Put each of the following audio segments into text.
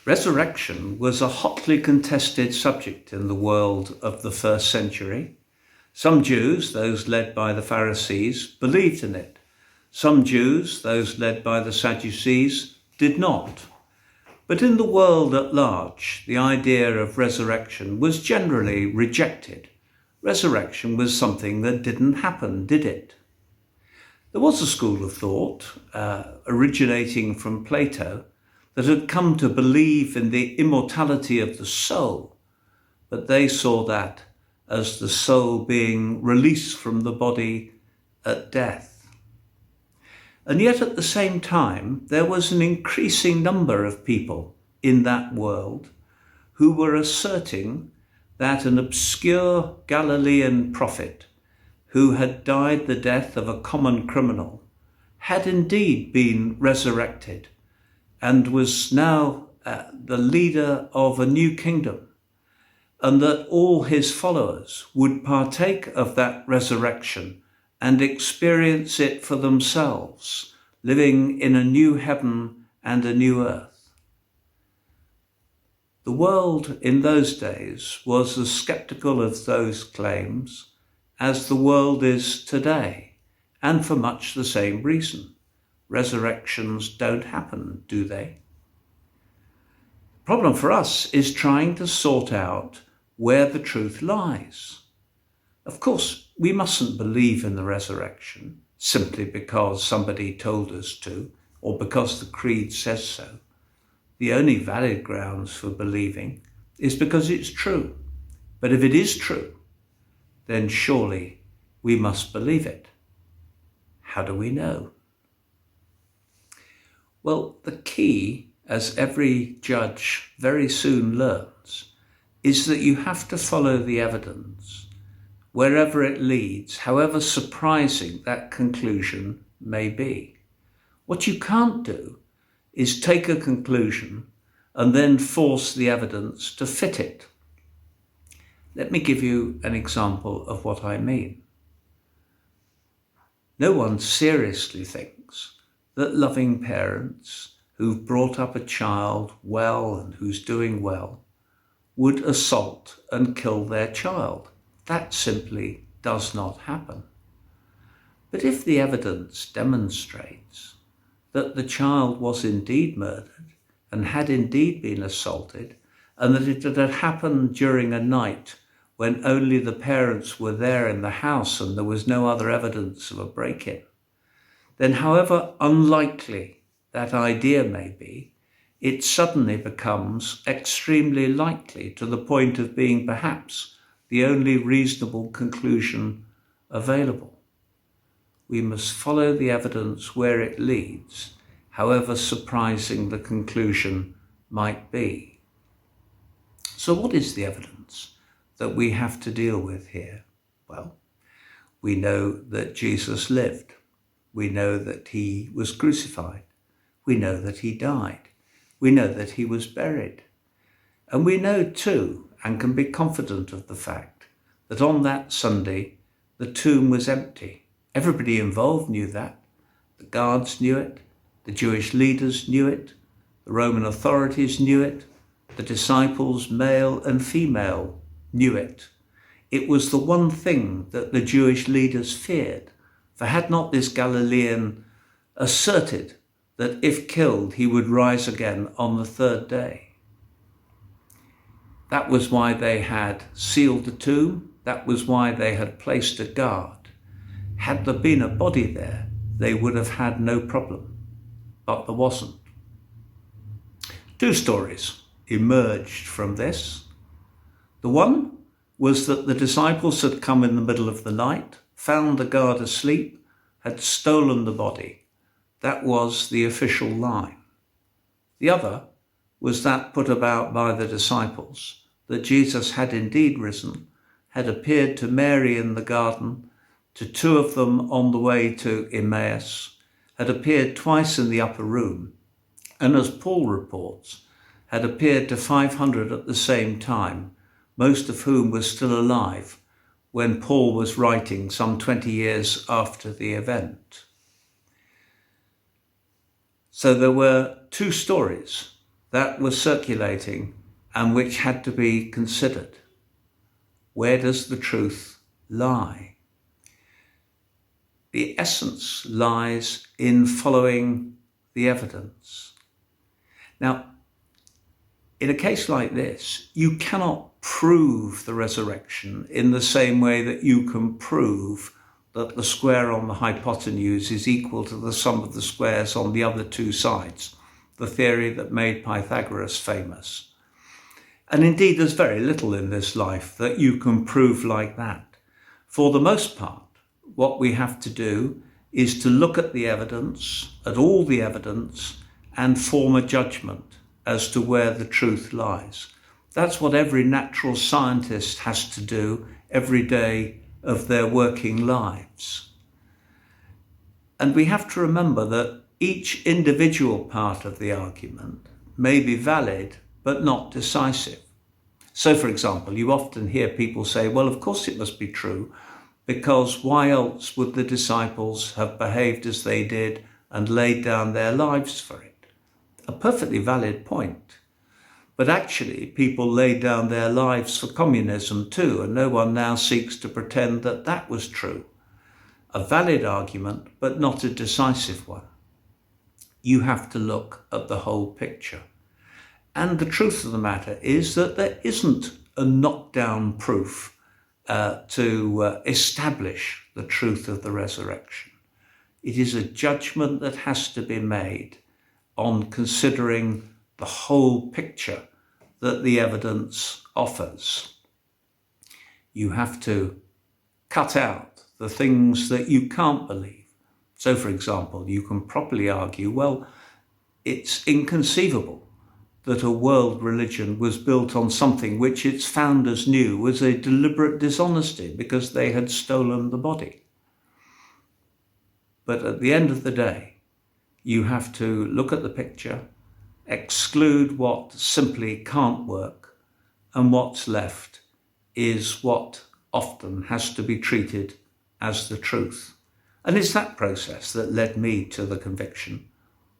Resurrection was a hotly contested subject in the world of the first century. Some Jews, those led by the Pharisees, believed in it. Some Jews, those led by the Sadducees, did not. But in the world at large, the idea of resurrection was generally rejected. Resurrection was something that didn't happen, did it? There was a school of thought, originating from Plato, that had come to believe in the immortality of the soul, but they saw that as the soul being released from the body at death. And yet at the same time, there was an increasing number of people in that world who were asserting that an obscure Galilean prophet who had died the death of a common criminal had indeed been resurrected and was now the leader of a new kingdom, and that all his followers would partake of that resurrection and experience it for themselves, living in a new heaven and a new earth. The world in those days was as sceptical of those claims as the world is today, and for much the same reason. Resurrections don't happen, do they? The problem for us is trying to sort out where the truth lies. Of course, we mustn't believe in the resurrection simply because somebody told us to, or because the creed says so. The only valid grounds for believing is because it's true. But if it is true, then surely we must believe it. How do we know? Well, the key, as every judge very soon learns, is that you have to follow the evidence wherever it leads, however surprising that conclusion may be. What you can't do is take a conclusion and then force the evidence to fit it. Let me give you an example of what I mean. No one seriously thinks that loving parents who've brought up a child well and who's doing well would assault and kill their child. That simply does not happen. But if the evidence demonstrates that the child was indeed murdered and had indeed been assaulted, and that it had happened during a night when only the parents were there in the house and there was no other evidence of a break-in, then however unlikely that idea may be, it suddenly becomes extremely likely to the point of being perhaps the only reasonable conclusion available. We must follow the evidence where it leads, however surprising the conclusion might be. So what is the evidence that we have to deal with here? Well, we know that Jesus lived. We know that he was crucified. We know that he died. We know that he was buried. And we know too, and can be confident of the fact, that on that Sunday, the tomb was empty. Everybody involved knew that. The guards knew it. The Jewish leaders knew it. The Roman authorities knew it. The disciples, male and female, knew it. It was the one thing that the Jewish leaders feared. For had not this Galilean asserted that if killed, he would rise again on the third day? That was why they had sealed the tomb. That was why they had placed a guard. Had there been a body there, they would have had no problem. But there wasn't. Two stories emerged from this. The one was that the disciples had come in the middle of the night, found the guard asleep, had stolen the body. That was the official line. The other was that put about by the disciples, that Jesus had indeed risen, had appeared to Mary in the garden, to two of them on the way to Emmaus, had appeared twice in the upper room, and as Paul reports, had appeared to 500 at the same time, most of whom were still alive when Paul was writing some 20 years after the event. So there were two stories that were circulating and which had to be considered. Where does the truth lie? The essence lies in following the evidence. Now, in a case like this, you cannot prove the resurrection in the same way that you can prove that the square on the hypotenuse is equal to the sum of the squares on the other two sides, the theory that made Pythagoras famous. And indeed, there's very little in this life that you can prove like that. For the most part, what we have to do is to look at the evidence, at all the evidence, and form a judgment as to where the truth lies. That's what every natural scientist has to do every day of their working lives. And we have to remember that each individual part of the argument may be valid, but not decisive. So, for example, you often hear people say, well, of course it must be true, because why else would the disciples have behaved as they did and laid down their lives for it? A perfectly valid point. But actually, people laid down their lives for communism too, and no one now seeks to pretend that that was true. A valid argument, but not a decisive one. You have to look at the whole picture. And the truth of the matter is that there isn't a knockdown proof to establish the truth of the resurrection. It is a judgment that has to be made on considering the whole picture that the evidence offers. You have to cut out the things that you can't believe. So, for example, you can properly argue, well, it's inconceivable that a world religion was built on something which its founders knew was a deliberate dishonesty because they had stolen the body. But at the end of the day, you have to look at the picture, exclude what simply can't work, and what's left is what often has to be treated as the truth. And it's that process that led me to the conviction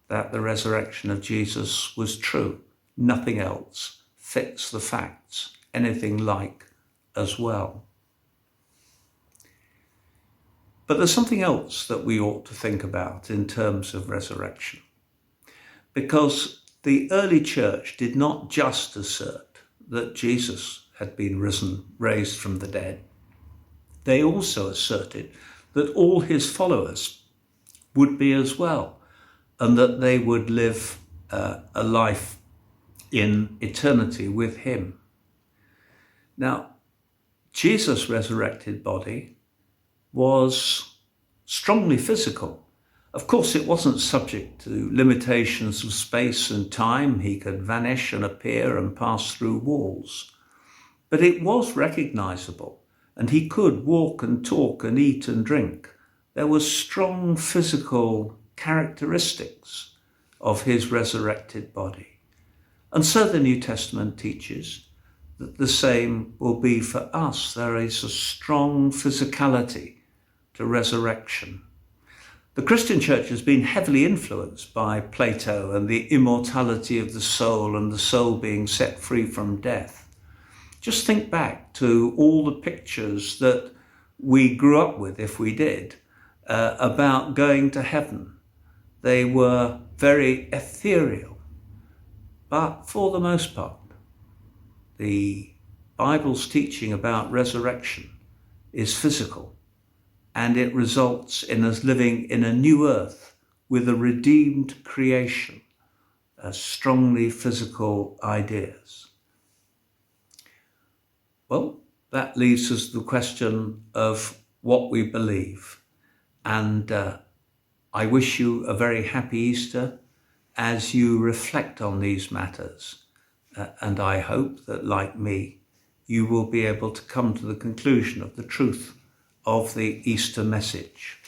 that the resurrection of Jesus was true. Nothing else fits the facts anything like as well. But there's something else that we ought to think about in terms of resurrection, because the early church did not just assert that Jesus had been raised from the dead. They also asserted that all his followers would be as well, and that they would live a life in eternity with him. Now, Jesus' resurrected body was strongly physical. Of course, it wasn't subject to limitations of space and time. He could vanish and appear and pass through walls. But it was recognizable, and he could walk and talk and eat and drink. There were strong physical characteristics of his resurrected body. And so the New Testament teaches that the same will be for us. There is a strong physicality to resurrection. The Christian church has been heavily influenced by Plato and the immortality of the soul and the soul being set free from death. Just think back to all the pictures that we grew up with, if we did, about going to heaven. They were very ethereal. But for the most part, the Bible's teaching about resurrection is physical, and it results in us living in a new earth with a redeemed creation, strongly physical ideas. Well, that leaves us the question of what we believe. And I wish you a very happy Easter as you reflect on these matters. And I hope that, like me, you will be able to come to the conclusion of the truth of the Easter message.